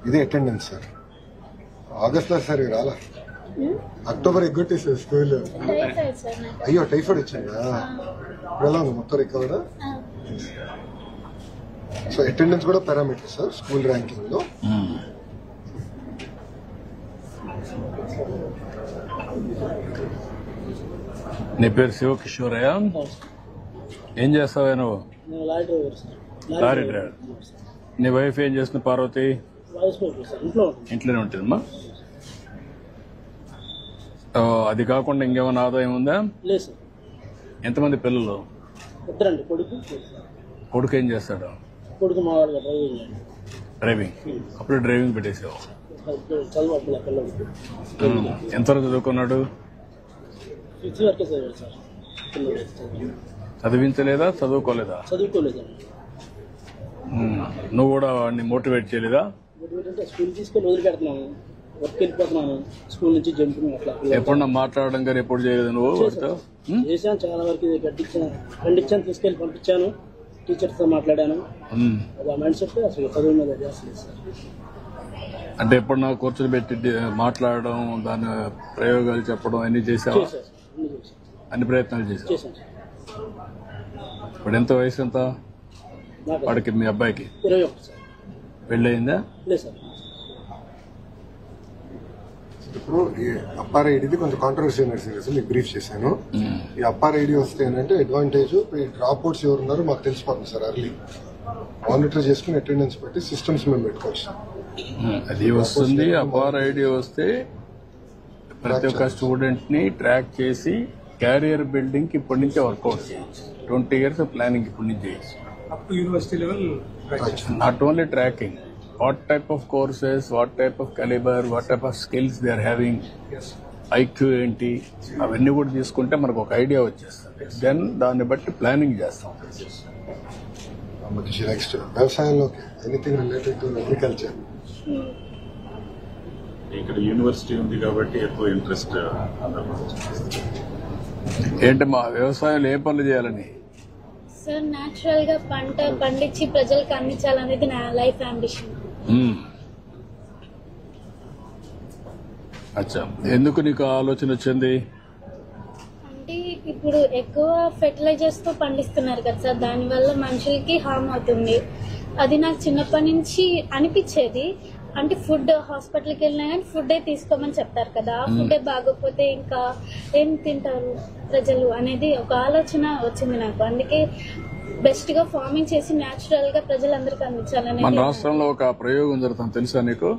ఇది attendance sir. August లో sir రాలా, అక్టోబర్ ఎగ్గొట్టేసారు స్కూల్. అయ్యో టైఫాయిడ్ వచ్చిందా? ఎలా ఉంది మొత్తం రికవర్? సో అటెండెన్స్ కూడా పారామీటర్ సార్ స్కూల్ ర్యాంకింగ్ లో. నీ పేరు శివకిషోరయ్య? ఏం చేస్తావా నువ్వు? Lorry driver. నీ వైఫ్ ఏం చేస్తుంది పార్వతి? ఇంట్లోనే ఉంటుందమ్మా. అది కాకుండా ఇంకేమైనా ఆదాయం ఉందా? ఎంతమంది పిల్లలు? కొడుకు ఏం చేస్తాడు? డ్రైవింగ్. అప్పుడు డ్రైవింగ్ పెట్టేసావు. ఎంతవరకు చదువుకున్నాడు? చదివించలేదా? చదువుకోలేదా? నువ్వు కూడా వాడిని మోటివేట్ చేయలేదా? స్కూల్ తీసుకొని వదిలిపెడుతున్నాను, వర్క్ వెళ్ళిపోతున్నాను, స్కూల్ నుంచి జంపింగ్ అట్లా. ఎప్పుడన్నా మాట్లాడడం కానీ ఎప్పుడు చేయలేదు నువ్వు? చేశాను, చాలా వరకు ఖండించాను, తీసుకెళ్లి పంపించాను, టీచర్స్ తో మాట్లాడాను. అది ఆ మైండ్ సెట్ అసలు చదువు మీద చేస్తలేదు సార్. అంటే ఎప్పుడు నాకు కూర్చొని పెట్టి మాట్లాడడం, దాని ప్రయోగాలు చెప్పడం అన్ని చేసావా? అన్ని ప్రయత్నాలు చేశాను. ఇప్పుడు ఎంత వయసు ఎంత వాడికి? మీ అబ్బాయికి 21 సార్. పెళ్ళయిందా? లేదు సార్. ఇప్పుడు ఈ అప్పార్ ఐడిది కొంచెం కాంట్రవర్సీ నడిచింది, మీకు బ్రీఫ్ చేశాను. ఈ అప్పార్ ఐడి వస్తే ఏంటంటే అడ్వాంటేజ్, ఈ డ్రాప్ అవుట్స్ ఎవరున్నారో మాకు తెలిసిపోతుంది సార్. అర్లీ మానిటర్ చేసుకుని అటెండెన్స్ బట్టి సిస్టమ్స్ మేము పెట్టుకోవచ్చు. అది వస్తుంది. అప్పార్ ఐడి వస్తే ప్రతి ఒక్క స్టూడెంట్ ని ట్రాక్ చేసి క్యారియర్ బిల్డింగ్ కి ఇప్పటి నుంచే వర్కౌట్ చేయొచ్చు. 20 years ప్లానింగ్ ఇప్పటి నుంచి చేయొచ్చు. Up to university level. Not only tracking, what type of courses, what type of caliber, what type of skills they are having, IQ ఏంటి, అవన్నీ కూడా తీసుకుంటే మనకు ఒక ఐడియా వచ్చేస్తుంది. దెన్ దాన్ని బట్టి ప్లానింగ్ చేస్తాం. నెక్స్ట్ వ్యవసాయంలోకి ఎనీథింగ్ రిలేటెడ్ టు అగ్రికల్చర్. ఇక్కడ యూనివర్సిటీ ఉంది కాబట్టి ఎక్కువ ఇంట్రెస్ట్. ఏంటి మా వ్యవసాయంలో ఏ పనులు చేయాలని? సార్ న్యాచురల్ గా పంట పండించి ప్రజలకు అందించాలనేది నా లైఫ్ అంబిషన్. అచ్చా, ఎందుకు నీకు ఆలోచన వచ్చింది? అంటే ఇప్పుడు ఎక్కువ ఫెర్టిలైజర్స్ తో పండిస్తున్నారు కదా సార్, దానివల్ల మనుషులకి హామ్ అవుతుంది. అది నాకు చిన్నప్పటి నుంచి అనిపించేది. అంటే ఫుడ్ హాస్పిటల్కి వెళ్ళినా కానీ ఫుడ్ తీసుకోమని చెప్తారు కదా, ఫుడ్ బాగోకపోతే ఇంకా ఏం తింటారు ప్రజలు అనేది ఒక ఆలోచన వచ్చింది నాకు. అందుకే బెస్ట్ గా ఫార్మింగ్ చేసి న్యాచురల్ గా ప్రజలందరికీ అందించాలని. మన రాష్ట్రంలో ఒక ప్రయోగం జరుగుతుంది తెలుసా నీకు?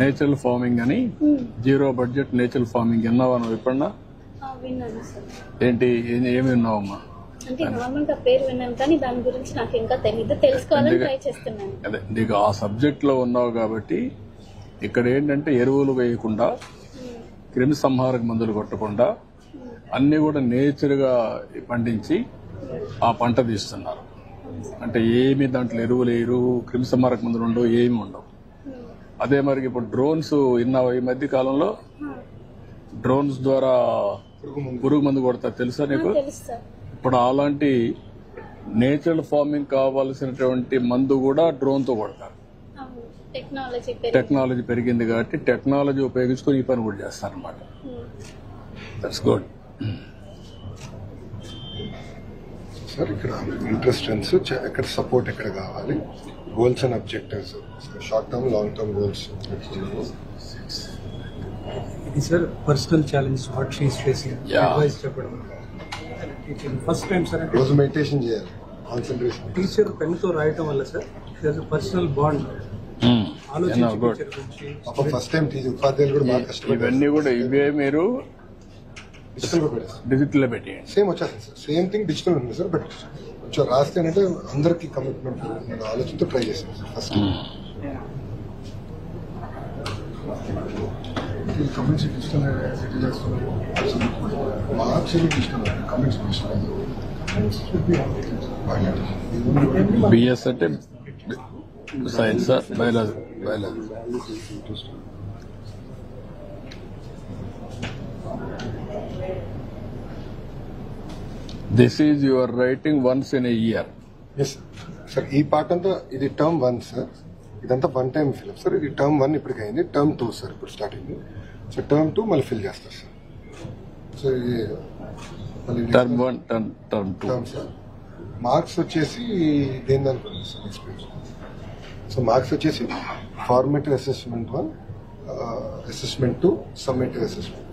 నేచురల్ ఫార్మింగ్ అని, 0 బడ్జెట్ నేచురల్ ఫార్మింగ్. విన్నావా నువ్వు ఎప్పుడన్నా? విన్నాను సార్. ఏంటి, ఏమి విన్నావమ్మా? అంటే నార్మల్ గా పేరు విన్నాను కానీ దాని గురించి నాకు ఇంకా తెలియదు, తెలుసుకోవాలని ట్రై చేస్తున్నాను. అదే నీకు ఆ సబ్జెక్ట్ లో ఉన్నావు కాబట్టి ఇక్కడ ఏంటంటే ఎరువులు వేయకుండా, క్రిమి సంహారక మందులు కొట్టకుండా అన్ని కూడా నేచర్ గా పండించి ఆ పంట తీస్తున్నారు. అంటే ఏమి దాంట్లో ఎరువులు వేయరు, క్రిమి సంహారక మందులు ఉండవు, ఏమి ఉండవు. అదే మరి ఇప్పుడు డ్రోన్స్ విన్నావా? ఈ మధ్య కాలంలో డ్రోన్స్ ద్వారా పురుగు మందు కొడతారు తెలుసా నీకు? ఇప్పుడు అలాంటి నేచురల్ ఫార్మింగ్ కావాల్సినటువంటి మందు కూడా డ్రోన్ తో కొడతారు. టెక్నాలజీ పెరిగింది కాబట్టి టెక్నాలజీ ఉపయోగించుకొని ఈ పని కూడా చేస్తారు అనమాట. That's good. సార్ ఇక్కడ ఇంట్రెస్ట్ ఎక్కడ సపోర్ట్ ఎక్కడ కావాలి, goals and objectives, short term long term goals. ఇది sir personal challenge what she is facing, advice చెప్పడం. ఫస్ట్ టైం సార్ రోజు మెడిటేషన్ చేయాలి, కాన్సంట్రేషన్. టీచర్ పెన్ తో రాయటం వల్ల sir personal bond first time ఉపాధ్యాయులు కూడా బాగా కష్టపడి ఇవన్నీ కూడా ఇవే మీరు డిజిటల్ లో పెట్టి సేమ్ వచ్చేస్తుంది సార్. సేమ్ థింగ్ డిజిటల్ ఉంది సార్, బట్ కొంచెం రాస్తే అంటే అందరికి కమిట్మెంట్ ఆలోచనతో ట్రై చేస్తాం sir. First comments digital marks digital, comments digital. BS అంటే science, biology. This is your writing once in a year. Yes sir. ఈ పార్ట్ అంతా ఇది టర్మ్ 1 సార్. ఇదంతా వన్ టైం ఫిల్ సార్. ఇది టర్మ్ 1 ఇప్పటికి అయింది. టర్మ్ 2 సార్ ఇప్పుడు start అయింది. సో టర్మ్ 2 మళ్ళీ ఫిల్ చేస్తారు సార్. సో ఇది మళ్ళీ term 1 term 2 term sir. Marks వచ్చేసి దేని అనుకోండి సార్ ఎక్స్పీరియన్స్. సో మార్క్స్ వచ్చేసి formative assessment 1, assessment 2, summative assessment.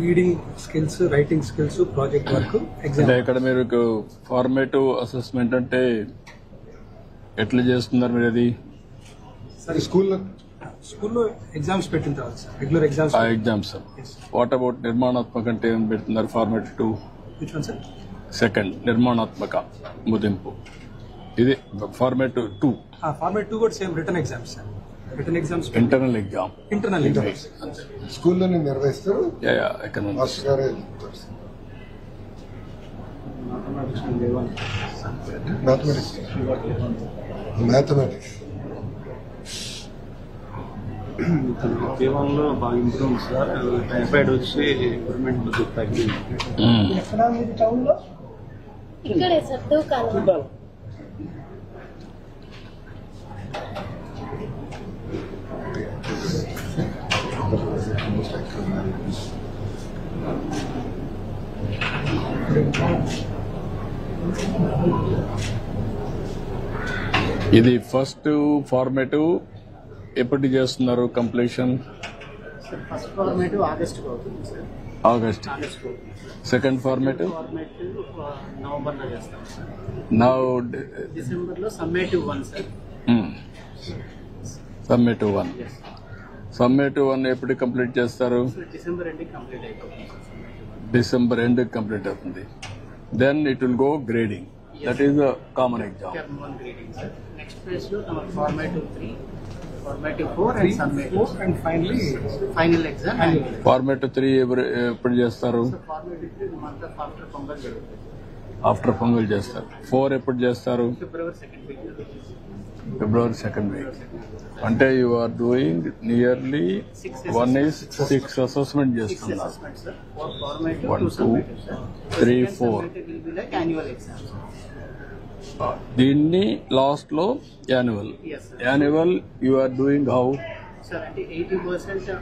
Reading skills, writing skills, project work, exam. అంటే ఇక్కడ మీరు ఫార్మేటివ్ అసెస్మెంట్ అంటే ఎట్లా చేస్తున్నారు మీరు అది? సరే స్కూల్లో ఎగ్జామ్స్ పెట్టిన తర్వాత సార్, రెగ్యులర్ ఎగ్జామ్స్. ఆ ఎగ్జామ్స్. వాట్ అబౌట్ నిర్మాణాత్మక అంటే ఏం పెడుతున్నారు? Formative 2 which one sir? Second నిర్మాణాత్మక ముదింపు. ఇది ఫార్మేటివ్ 2. ఫార్మేట్ 2 కూడా same return exams sir. Return exams, internal exam. Internal exams స్కూల్లోనే నిర్వహిస్తారు. ఎకనామిక్స్. మాస్టర్ గారే చెప్తారు సార్. మ్యాథమెటిక్స్ జీవనంలో బాగా ఇంప్రూవ్ సార్. టైఫాయిడ్ వచ్చి ఇంప్రూవ్మెంట్ కొద్దిగా తగ్గింది. ఇక్కడే సార్ దూకాలి. ఇది ఫస్ట్ ఫార్మేటివ్ ఎప్పటి చేస్తున్నారు కంప్లీషన్? ఫస్ట్ ఫార్మేటివ్ ఆగస్ట్ అవుతుంది సార్. ఆగస్ట్. సెకండ్ ఫార్మేటివ్ నవంబర్లో చేస్తాం సార్. నౌ డిసెంబర్లో సమ్మేటివ్ 1 సార్. సమ్మేటివ్ 1. సమ్మేటివ్ 1 ఎప్పుడు కంప్లీట్ చేస్తారు? డిసెంబర్ ఎండింగ్ కంప్లీట్ అయిపోతుంది. డిసెంబర్ ఎండ్ కంప్లీట్ అవుతుంది. Then it will go grading. That is the common exam. Term 1 grading sir. Next phase లో formative 3, formative 4 and summative, and final exam. Formative 3 ఎప్పుడు చేస్తారు? Formative 3 month after pongal జరుగుతుంది. After pongal చేస్తారు. 4 ఎప్పుడు చేస్తారు? ఫిబ్రవరి 2nd వీక్. ఫిబ్రవరి 2nd వీక్. అంటే you are doing nearly 1 is 6 assessment చేస్తున్నారు. 1, 2, 3, 4. దీన్ని లాస్ట్ లో annual. Annual you are doing how? Sir అంటే 80%